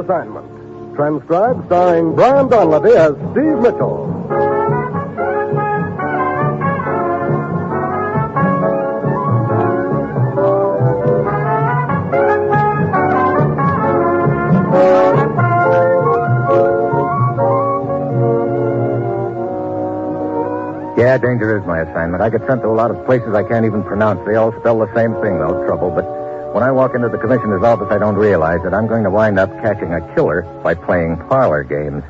Assignment. Transcribed, starring Brian Donlevy as Steve Mitchell. Yeah, danger is my assignment. I get sent to a lot of places I can't even pronounce. They all spell the same thing, though, trouble. But when I walk into the commissioner's office, I don't realize that I'm going to wind up catching a killer by playing parlor games.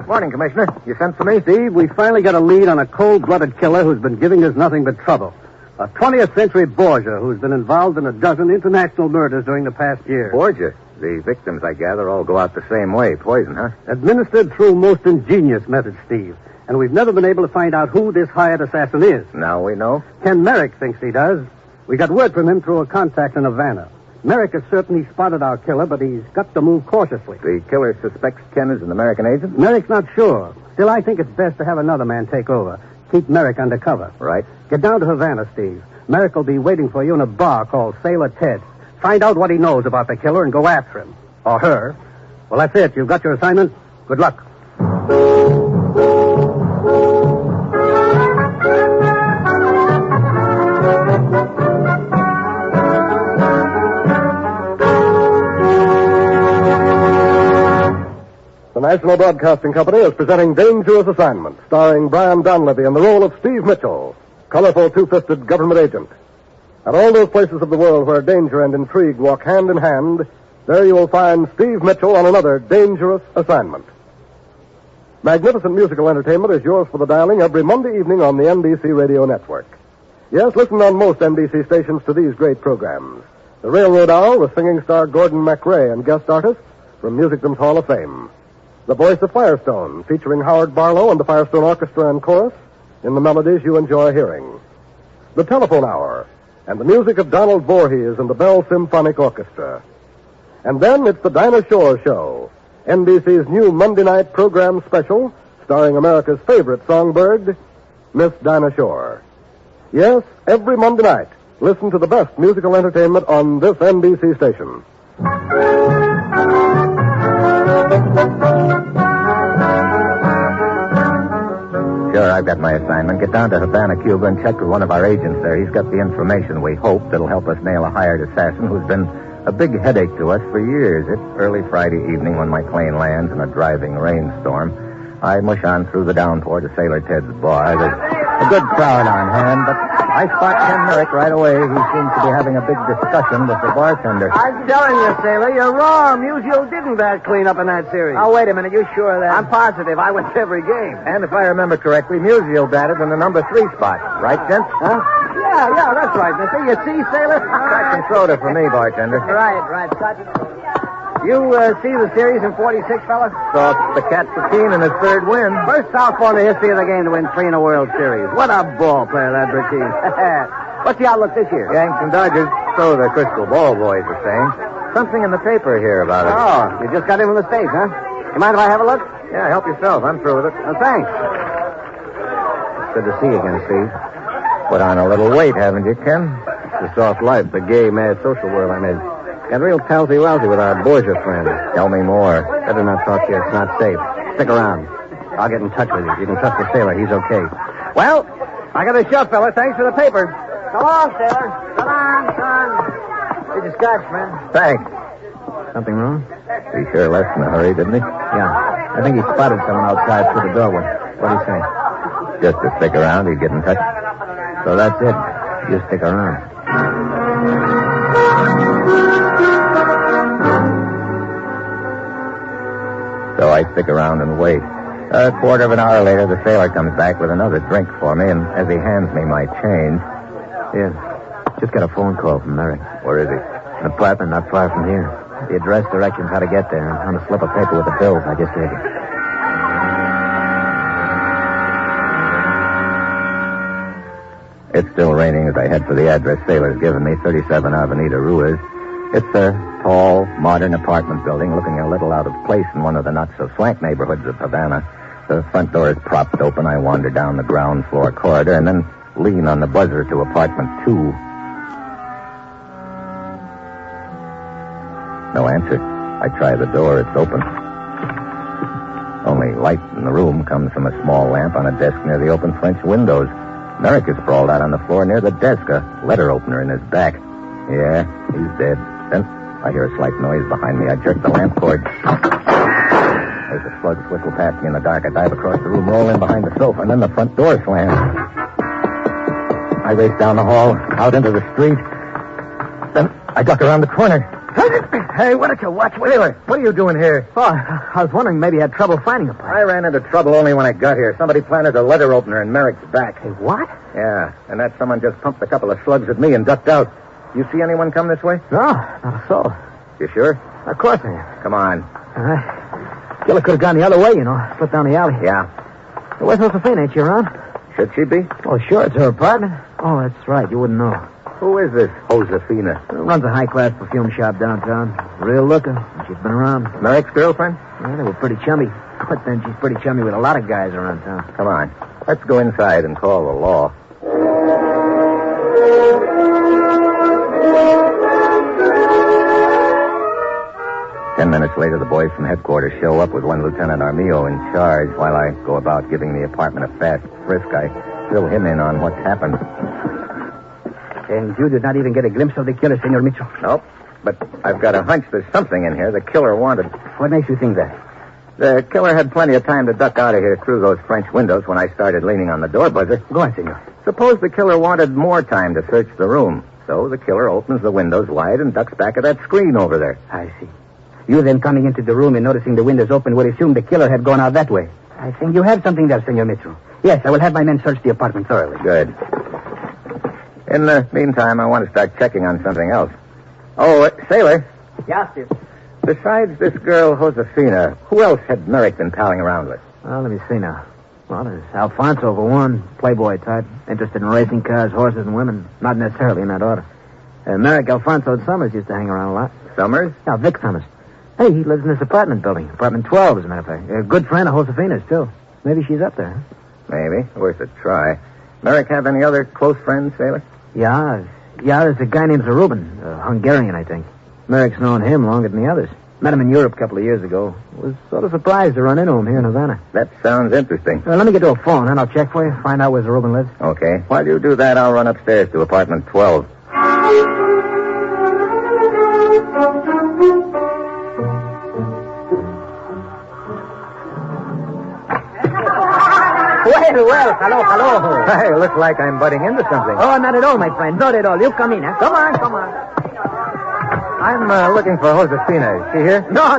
Morning, Commissioner. You sent for me? Steve, we finally got a lead on a cold-blooded killer who's been giving us nothing but trouble. A 20th century Borgia who's been involved in a dozen international murders during the past year. Borgia? The victims, I gather, all go out the same way. Poison, huh? Administered through most ingenious methods, Steve. And we've never been able to find out who this hired assassin is. Now we know. Ken Merrick thinks he does. We got word from him through a contact in Havana. Merrick is certain he spotted our killer, but he's got to move cautiously. The killer suspects Ken is an American agent? Merrick's not sure. Still, I think it's best to have another man take over. Keep Merrick undercover. Right. Get down to Havana, Steve. Merrick will be waiting for you in a bar called Sailor Ted. Find out what he knows about the killer and go after him. Or her. Well, that's it. You've got your assignment. Good luck. The National Broadcasting Company is presenting Dangerous Assignment, starring Brian Donlevy in the role of Steve Mitchell, colorful two-fisted government agent. At all those places of the world where danger and intrigue walk hand in hand, there you will find Steve Mitchell on another Dangerous Assignment. Magnificent musical entertainment is yours for the dialing every Monday evening on the NBC Radio Network. Yes, listen on most NBC stations to these great programs. The Railroad Hour with singing star Gordon MacRae and guest artists from Musicdom's Hall of Fame. The Voice of Firestone, featuring Howard Barlow and the Firestone Orchestra and Chorus in the melodies you enjoy hearing. The Telephone Hour, and the music of Donald Voorhees and the Bell Symphonic Orchestra. And then it's the Dinah Shore Show, NBC's new Monday night program special, starring America's favorite songbird, Miss Dinah Shore. Yes, every Monday night, listen to the best musical entertainment on this NBC station. Sure, I've got my assignment. Get down to Havana, Cuba, and check with one of our agents there. He's got the information, we hope, that'll help us nail a hired assassin who's been a big headache to us for years. It's early Friday evening when my plane lands in a driving rainstorm. I mush on through the downpour to Sailor Ted's bar. There's a good crowd on hand, but I spot Ken Merrick right away. He seems to be having a big discussion with the bartender. I'm telling you, Sailor, you're wrong. Musial didn't bat clean up in that series. Oh, wait a minute. You sure of that? I'm positive. I went to every game. And if I remember correctly, Musial batted in the number 3 spot. Right, Kent? Huh? Yeah, that's right, mister. You see, Sailor? Scotch and soda for me, bartender. Right. Scotch. You see the series in 46, fella? So it's the Cat 15 in his third win. First southpaw in the history of the game to win 3 in a World Series. What a ball player that Bertine. What's the outlook this year? Yanks and Dodgers, so the Crystal Ball boys are saying. Something in the paper here about it. Oh, you just got in from the States, huh? You mind if I have a look? Yeah, help yourself. I'm through with it. Oh, thanks. Good to see you again, Steve. Put on a little weight, haven't you, Ken? It's a soft life, the gay, mad social world I'm in. Got real palsy-walsy with our Borgia friend. Tell me more. Better not talk here. It's not safe. Stick around. I'll get in touch with you. You can trust the sailor. He's okay. Well, I got a shove, fella. Thanks for the paper. Come on, Sailor. Come on, son. Here's your scotch, man. Thanks. Something wrong? He sure left in a hurry, didn't he? Yeah. I think he spotted someone outside through the doorway. What'd he say? Just to stick around, he'd get in touch. So that's it. You stick around. So I stick around and wait. A quarter of an hour later, the sailor comes back with another drink for me, and as he hands me my change... Here. Just got a phone call from Merrick. Where is he? An apartment not far from here. The address, directions, how to get there, and on a slip of paper with the bills I just gave you. It's still raining as I head for the address Sailor's given me, 37 Avenida Ruiz. It's a tall, modern apartment building looking a little out of place in one of the not-so-swank neighborhoods of Havana. The front door is propped open. I wander down the ground floor corridor, and then lean on the buzzer to apartment 2. No answer. I try the door. It's open. Only light in the room comes from a small lamp on a desk near the open French windows. Merrick is sprawled out on the floor near the desk, a letter opener in his back. Yeah, he's dead. Then I hear a slight noise behind me. I jerk the lamp cord. There's a slug whistle past me in the dark. I dive across the room, roll in behind the sofa, and then the front door slams. I race down the hall, out into the street. Then I duck around the corner. Hey, why don't you watch? What are you doing here? Oh, I was wondering maybe you had trouble finding a place. I ran into trouble only when I got here. Somebody planted a letter opener in Merrick's back. Hey, what? Yeah, and that someone just pumped a couple of slugs at me and ducked out. You see anyone come this way? No, not a soul. You sure? Of course I am. Come on. All right. Killer could have gone the other way, you know. Slipped down the alley. Yeah. Hey, where's Josephine? Ain't she around? Should she be? Oh, sure. It's her apartment. Oh, that's right. You wouldn't know. Who is this Josefina? Runs a high-class perfume shop downtown. Real looker. She's been around. Merrick's girlfriend? Yeah, they were pretty chummy. But then she's pretty chummy with a lot of guys around town. Come on. Let's go inside and call the law. Ten minutes later, the boys from headquarters show up with one Lieutenant Armijo in charge. While I go about giving the apartment a fast frisk, I fill him in on what's happened. And you did not even get a glimpse of the killer, Senor Mitchell? Nope. But I've got a hunch there's something in here the killer wanted. What makes you think that? The killer had plenty of time to duck out of here through those French windows when I started leaning on the door buzzer. Go on, senor. Suppose the killer wanted more time to search the room. So the killer opens the windows wide and ducks back of that screen over there. I see. You then coming into the room and noticing the windows open would assume the killer had gone out that way. I think you have something there, Senor Mitchell. Yes, I will have my men search the apartment thoroughly. Good. In the meantime, I want to start checking on something else. Oh, Sailor. Yeah, Steve. Besides this girl, Josefina, who else had Merrick been palling around with? Well, let me see now. Well, there's Alfonso for one, playboy type, interested in racing cars, horses, and women. Not necessarily in that order. Merrick, Alfonso, and Summers used to hang around a lot. Summers? Yeah, Vic Summers. Hey, he lives in this apartment building. Apartment 12, as a matter of fact. A good friend of Josefina's, too. Maybe she's up there. Maybe. Worth a try. Merrick have any other close friends, Sailor? Yeah, there's a guy named Zarubin, Hungarian, I think. Merrick's known him longer than the others. Met him in Europe a couple of years ago. Was sort of surprised to run into him here in Havana. That sounds interesting. Let me get to a phone, and I'll check for you, find out where Zarubin lives. Okay. While you do that, I'll run upstairs to apartment 12. Well, hello. Hey, looks like I'm butting into something. Oh, not at all, my friend. Not at all. You come in, huh? Come on. I'm looking for Josefina. Is she here? No.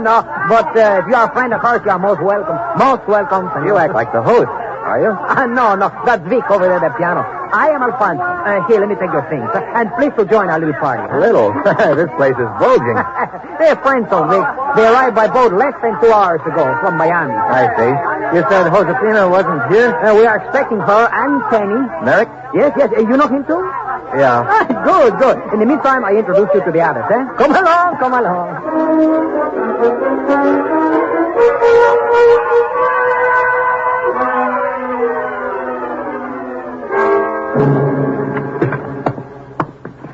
But if you're a friend of hers, you're most welcome. Most welcome. You act like the host, are you? No. That's Vic over there at the piano. I am Alfonso. Here, let me take your things. And please to join our little party. Huh? Little? This place is bulging. They're friends of Vic. They arrived by boat less than 2 hours ago from Miami. I see. You said Josefina wasn't here? We are expecting her and Kenny. Merrick? Yes. You know him, too? Yeah. Good. In the meantime, I introduce you to the others, eh? Come along.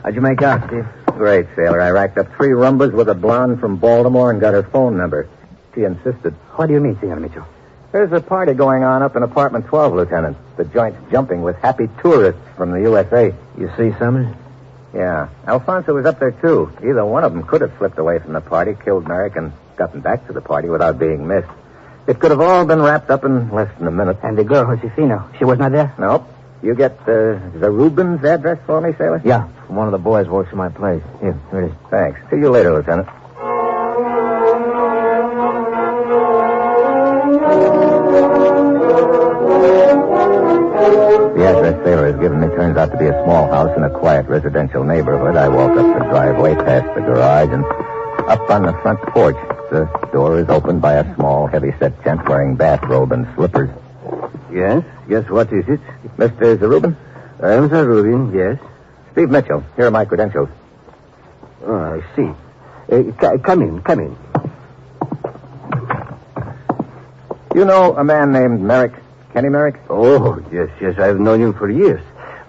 How'd you make out, Steve? Great, Sailor. I racked up 3 rumbas with a blonde from Baltimore and got her phone number. She insisted. What do you mean, Senor Mitchell? There's a party going on up in apartment 12, Lieutenant. The joint's jumping with happy tourists from the USA. You see Summers? Yeah. Alfonso was up there, too. Either one of them could have slipped away from the party, killed Merrick, and gotten back to the party without being missed. It could have all been wrapped up in less than a minute. And the girl, Josefina, she was not there? Nope. You get Zarubin's address for me, Sailor? Yeah. One of the boys works in my place. Here it is. Thanks. See you later, Lieutenant. The address Sailor has given me turns out to be a small house in a quiet residential neighborhood. I walk up the driveway, past the garage, and up on the front porch. The door is opened by a small, heavy-set gent wearing bathrobe and slippers. Yes, what is it? Mr. Zarubin? I'm Zarubin, yes. Steve Mitchell. Here are my credentials. Oh, I see. Come in. You know a man named Merrick? Kenny Merrick? Oh, yes, I've known him for years.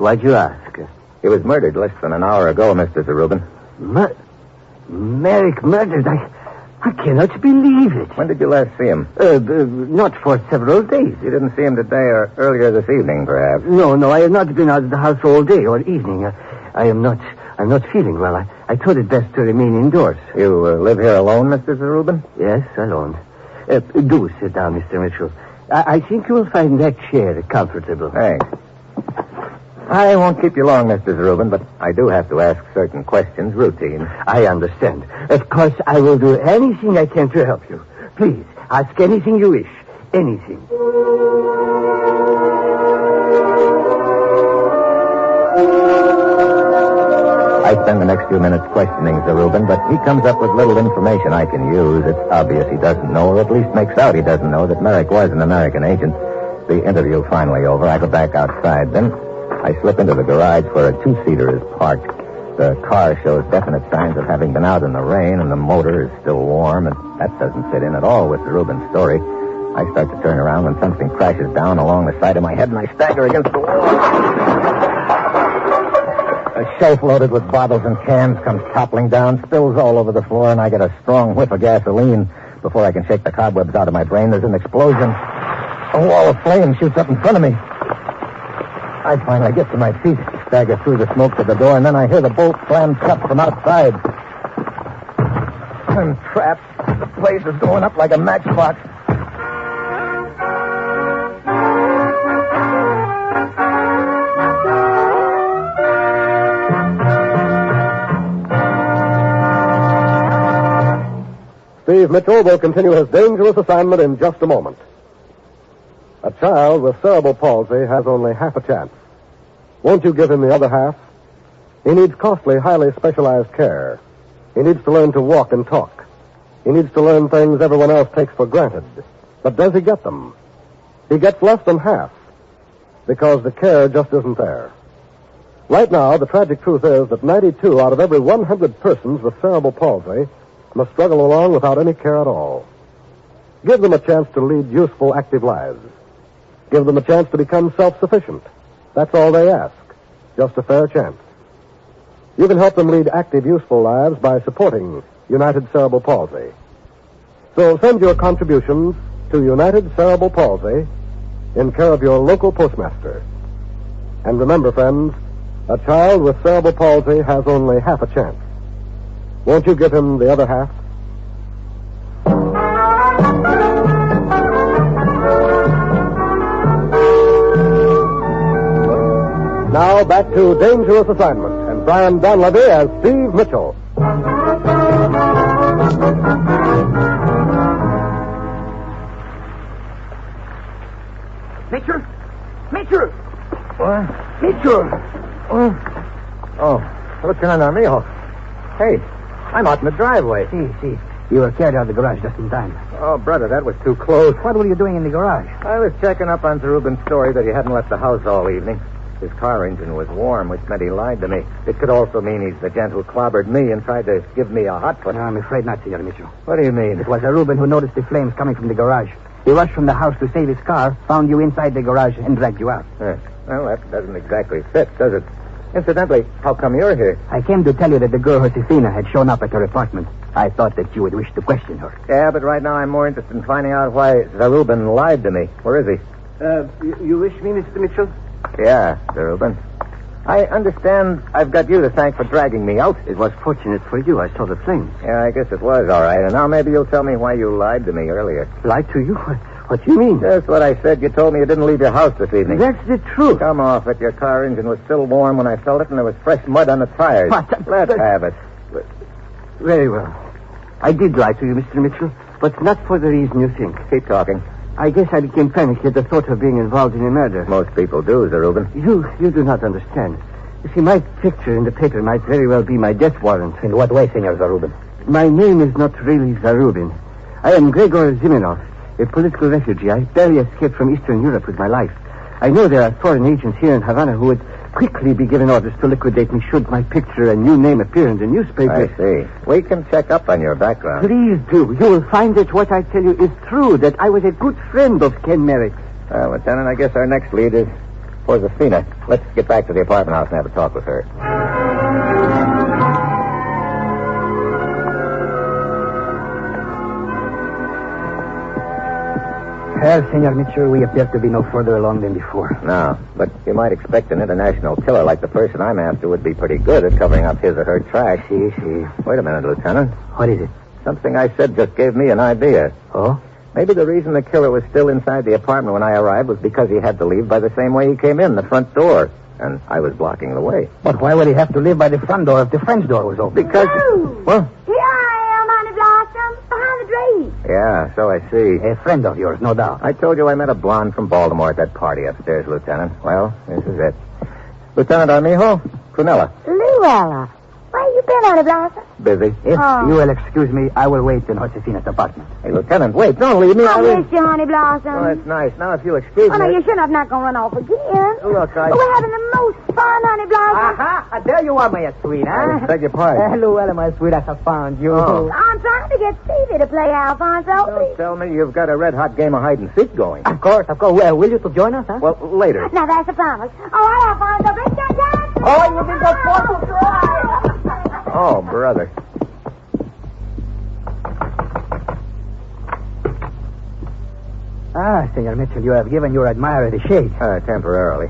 Why'd you ask? He was murdered less than an hour ago, Mr. Zarubin. Merrick murdered? I cannot believe it. When did you last see him? Not for several days. You didn't see him today or earlier this evening, perhaps? No, I have not been out of the house all day or evening. I'm not feeling well. I thought it best to remain indoors. You live here alone, Mr. Zarubin? Yes, alone. Do sit down, Mr. Mitchell. I think you will find that chair comfortable. Thanks. I won't keep you long, Mr. Zarubin, but I do have to ask certain questions, routine. I understand. Of course, I will do anything I can to help you. Please, ask anything you wish. Anything. I spend the next few minutes questioning Zarubin, but he comes up with little information I can use. It's obvious he doesn't know, or at least makes out he doesn't know, that Merrick was an American agent. The interview finally over, I go back outside. Then I slip into the garage where a two-seater is parked. The car shows definite signs of having been out in the rain, and the motor is still warm, and that doesn't fit in at all with Zarubin's story. I start to turn around when something crashes down along the side of my head, and I stagger against the wall. A shelf loaded with bottles and cans comes toppling down, spills all over the floor, and I get a strong whiff of gasoline. Before I can shake the cobwebs out of my brain, there's an explosion. A wall of flame shoots up in front of me. I finally get to my feet, stagger through the smoke to the door, and then I hear the bolt slam shut from outside. I'm trapped. The place is going up like a matchbox. Steve Mitchell will continue his dangerous assignment in just a moment. A child with cerebral palsy has only half a chance. Won't you give him the other half? He needs costly, highly specialized care. He needs to learn to walk and talk. He needs to learn things everyone else takes for granted. But does he get them? He gets less than half, because the care just isn't there. Right now, the tragic truth is that 92 out of every 100 persons with cerebral palsy must struggle along without any care at all. Give them a chance to lead useful, active lives. Give them a chance to become self-sufficient. That's all they ask. Just a fair chance. You can help them lead active, useful lives by supporting United Cerebral Palsy. So send your contributions to United Cerebral Palsy in care of your local postmaster. And remember, friends, a child with cerebral palsy has only half a chance. Won't you give him the other half? Now back to Dangerous Assignment and Brian Donlevy as Steve Mitchell. Mitchell! What? Mitchell! Oh, what's going on, Mijo? Hey, I'm out in the driveway. See. You were carried out of the garage just in time. Oh, brother, that was too close. What were you doing in the garage? I was checking up on Zarubin's story that he hadn't left the house all evening. His car engine was warm, which meant he lied to me. It could also mean he's the gent who clobbered me and tried to give me a hot foot. No, I'm afraid not, Senor Mitchell. What do you mean? It was Zarubin who noticed the flames coming from the garage. He rushed from the house to save his car, found you inside the garage, and dragged you out. Well, that doesn't exactly fit, does it? Incidentally, how come you're here? I came to tell you that the girl Josefina had shown up at her apartment. I thought that you would wish to question her. Yeah, but right now I'm more interested in finding out why Zarubin lied to me. Where is he? You wish me, Mr. Mitchell? Yeah, Zarubin. I understand I've got you to thank for dragging me out. It was fortunate for you. I saw the flames. Yeah, I guess it was all right. And now maybe you'll tell me why you lied to me earlier. Lied to you? What do you mean? Just what I said. You told me you didn't leave your house this evening. That's the truth. Come off it. Your car engine was still warm when I felt it, and there was fresh mud on the tires. Let's have it. Very well. I did lie to you, Mr. Mitchell, but not for the reason you think. Keep talking. I guess I became panicked at the thought of being involved in a murder. Most people do, Zarubin. You do not understand. You see, my picture in the paper might very well be my death warrant. In what way, Senor Zarubin? My name is not really Zarubin. I am Gregor Ziminov, a political refugee. I barely escaped from Eastern Europe with my life. I know there are foreign agents here in Havana who would quickly be given orders to liquidate me should my picture and new name appear in the newspaper. I see. We can check up on your background. Please do. You will find that what I tell you is true, that I was a good friend of Ken Merrick. Well, Lieutenant, I guess our next lead is Josefina, let's get back to the apartment house and have a talk with her. Well, Senor Mitchell, we appear to be no further along than before. No, but you might expect an international killer like the person I'm after would be pretty good at covering up his or her tracks. Wait a minute, Lieutenant. What is it? Something I said just gave me an idea. Oh? Maybe the reason the killer was still inside the apartment when I arrived was because he had to leave by the same way he came in, the front door. And I was blocking the way. But why would he have to leave by the front door if the French door was open? Because... Oh, Well... here I am, Honey Blossom, behind the drape. Yeah, so I see. A friend of yours, no doubt. I told you I met a blonde from Baltimore at that party upstairs, Lieutenant. Well, this is it. Lieutenant Armijo, Prunella. Luella, where you been, Honey Blossom? Busy. If you will excuse me, I will wait in Josefina's apartment. Hey, Lieutenant, wait, don't leave me. I miss you, Honey Blossom. Oh, that's nice. Now, if you'll excuse Oh, no, me... you shouldn't have not going to run off again. Look, But we're having the most fun, Honey Blossom. Aha! There you are, my sweet, I huh? beg your pardon. Luella, my sweet, I have found you. Oh. I'm trying to get Stevie to play Alfonso. Don't tell me you've got a red-hot game of hide-and-seek going. Of course. Well, will you to join us, huh? Well, later. Now, that's a promise. All right, Alfonso, bring that down. Oh, you think that's possible? Oh, brother. Ah, Senor Mitchell, you have given your admirer the shade. Temporarily.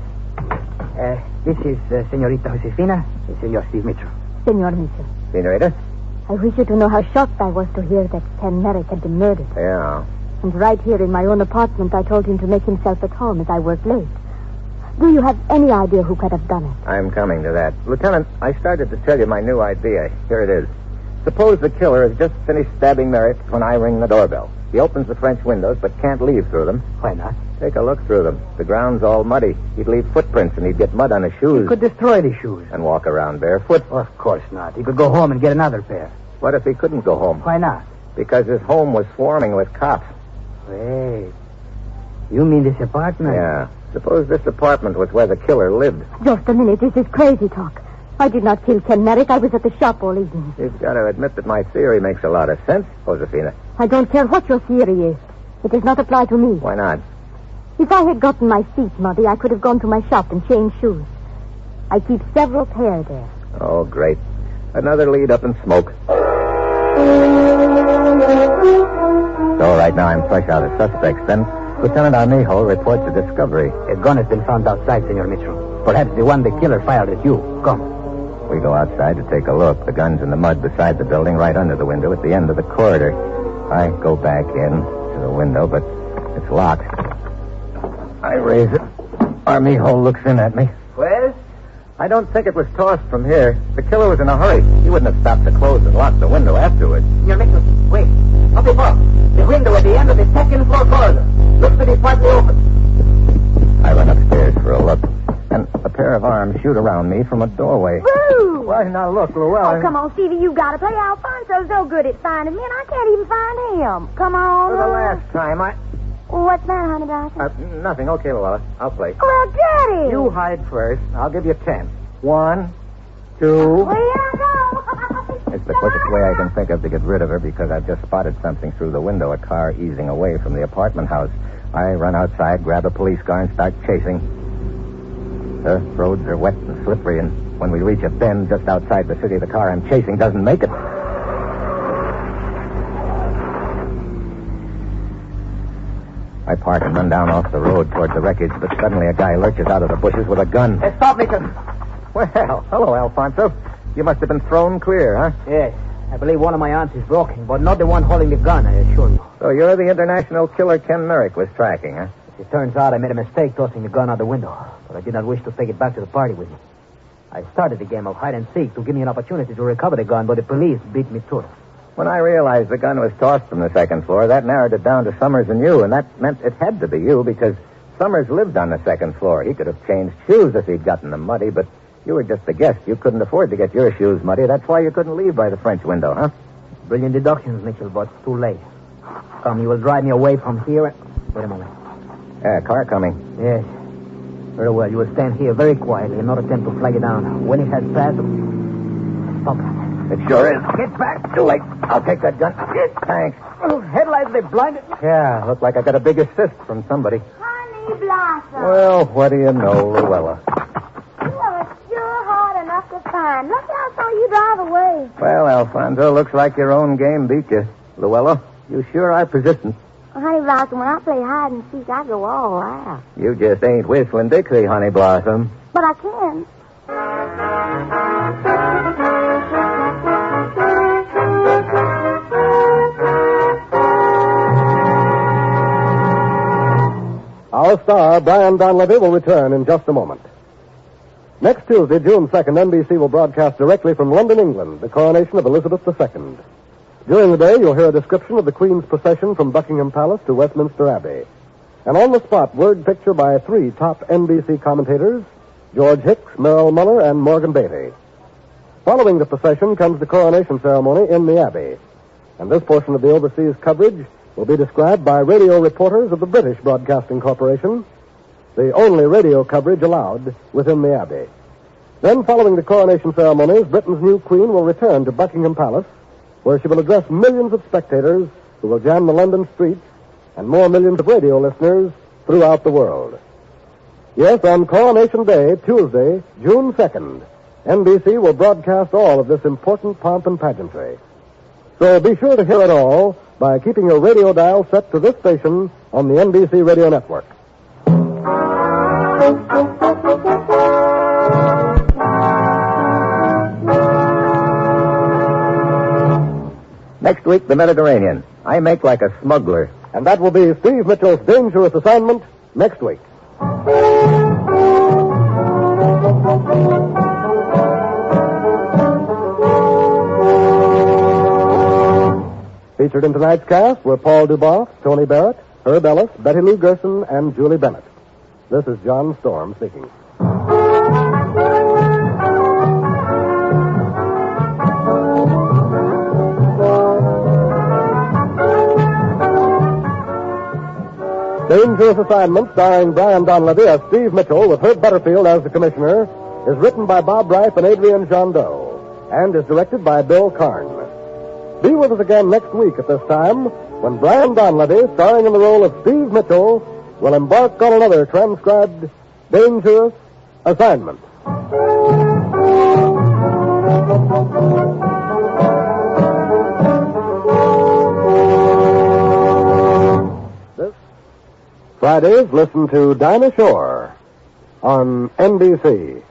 This is Senorita Josefina, Senor Steve Mitchell. Senor Mitchell, Senorita? I wish you to know how shocked I was to hear that Ken Merrick had been murdered. Yeah. And right here in my own apartment, I told him to make himself at home as I worked late. Do you have any idea who could have done it? I'm coming to that. Lieutenant, I started to tell you my new idea. Here it is. Suppose the killer has just finished stabbing Merrick when I ring the doorbell. He opens the French windows but can't leave through them. Why not? Take a look through them. The ground's all muddy. He'd leave footprints and he'd get mud on his shoes. He could destroy the shoes. And walk around barefoot. Well, of course not. He could go home and get another pair. What if he couldn't go home? Why not? Because his home was swarming with cops. Wait. You mean this apartment? Yeah. Suppose this apartment was where the killer lived. Just a minute. This is crazy talk. I did not kill Ken Merrick. I was at the shop all evening. You've got to admit that my theory makes a lot of sense, Josefina. I don't care what your theory is. It does not apply to me. Why not? If I had gotten my feet muddy, I could have gone to my shop and changed shoes. I keep several pair there. Oh, great. Another lead up in smoke. So right now I'm fresh out of suspects. Then Lieutenant Armijo reports a discovery. A gun has been found outside, Senor Mitchell. Perhaps the one the killer fired at you. Come. We go outside to take a look. The gun's in the mud beside the building, right under the window at the end of the corridor. I go back in to the window, but it's locked. I raise it. Armijo looks in at me. Well? I don't think it was tossed from here. The killer was in a hurry. He wouldn't have stopped to close and lock the window afterwards. Senor Mitchell, wait. Up above. The window at the end of the second floor corridor. Looks to be partly open. I run upstairs for a look, and a pair of arms shoot around me from a doorway. Woo! Why, now look, Luella. Oh, come on, Stevie, you got to play. Alfonso's so good at finding me, and I can't even find him. Come on. For the last time, What's that, Honey Blossom? Nothing. Okay, Luella. I'll play. Well, Daddy. You hide first. I'll give you 10. 1, 2... Here I go. It's the quickest way I can think of to get rid of her because I've just spotted something through the window, a car easing away from the apartment house. I run outside, grab a police car, and start chasing. The roads are wet and slippery, and when we reach a bend just outside the city, the car I'm chasing doesn't make it. I park and run down off the road toward the wreckage, but suddenly a guy lurches out of the bushes with a gun. Hey, stop, Mitchell. Well, hello, Alfonso. You must have been thrown clear, huh? Yes. I believe one of my arms is broken, but not the one holding the gun, I assure you. So you're the international killer Ken Merrick was tracking, huh? It turns out I made a mistake tossing the gun out the window, but I did not wish to take it back to the party with me. I started the game of hide and seek to give me an opportunity to recover the gun, but the police beat me to it. When I realized the gun was tossed from the second floor, that narrowed it down to Summers and you, and that meant it had to be you because Summers lived on the second floor. He could have changed shoes if he'd gotten them muddy, but you were just a guest. You couldn't afford to get your shoes muddy. That's why you couldn't leave by the French window, huh? Brilliant deductions, Mitchell, but too late. Come, you will drive me away from here. Wait a moment. Car coming. Yes. Very well. You will stand here very quietly and not attempt to flag it down. When it has passed, stop. It sure is. Get back. Too late. I'll take that gun. Thanks. Oh, headlights, they blinded. Yeah, look like I got a big assist from somebody. Honey, honey blossom. Well, what do you know, Luella? Well, it's sure hard enough to find. Look how far you drive away. Well, Alfonso, looks like your own game beat you. Luella, you sure are persistent. Honey blossom, when I play hide and seek, I go all out. You just ain't whistling Dixie, Honey Blossom. But I can. Our star, Brian Donlevy, will return in just a moment. Next Tuesday, June 2nd, NBC will broadcast directly from London, England, the coronation of Elizabeth II. During the day, you'll hear a description of the Queen's procession from Buckingham Palace to Westminster Abbey. An on-the-spot word picture by 3 top NBC commentators, George Hicks, Merrill Muller, and Morgan Beatty. Following the procession comes the coronation ceremony in the Abbey. And this portion of the overseas coverage will be described by radio reporters of the British Broadcasting Corporation, the only radio coverage allowed within the Abbey. Then, following the coronation ceremonies, Britain's new Queen will return to Buckingham Palace, where she will address millions of spectators who will jam the London streets and more millions of radio listeners throughout the world. Yes, on Coronation Day, Tuesday, June 2nd, NBC will broadcast all of this important pomp and pageantry. So be sure to hear it all by keeping your radio dial set to this station on the NBC Radio Network. Next week, the Mediterranean. I make like a smuggler. And that will be Steve Mitchell's dangerous assignment next week. Featured in tonight's cast were Paul Duboff, Tony Barrett, Herb Ellis, Betty Lou Gerson, and Julie Bennett. This is John Storm speaking. Dangerous Assignment, starring Brian Donlevy as Steve Mitchell with Herb Butterfield as the commissioner, is written by Bob Reif and Adrian Jondeau and is directed by Bill Karn. Be with us again next week at this time when Brian Donlevy, starring in the role of Steve Mitchell, will embark on another transcribed Dangerous Assignment. Fridays, listen to Dinah Shore on NBC.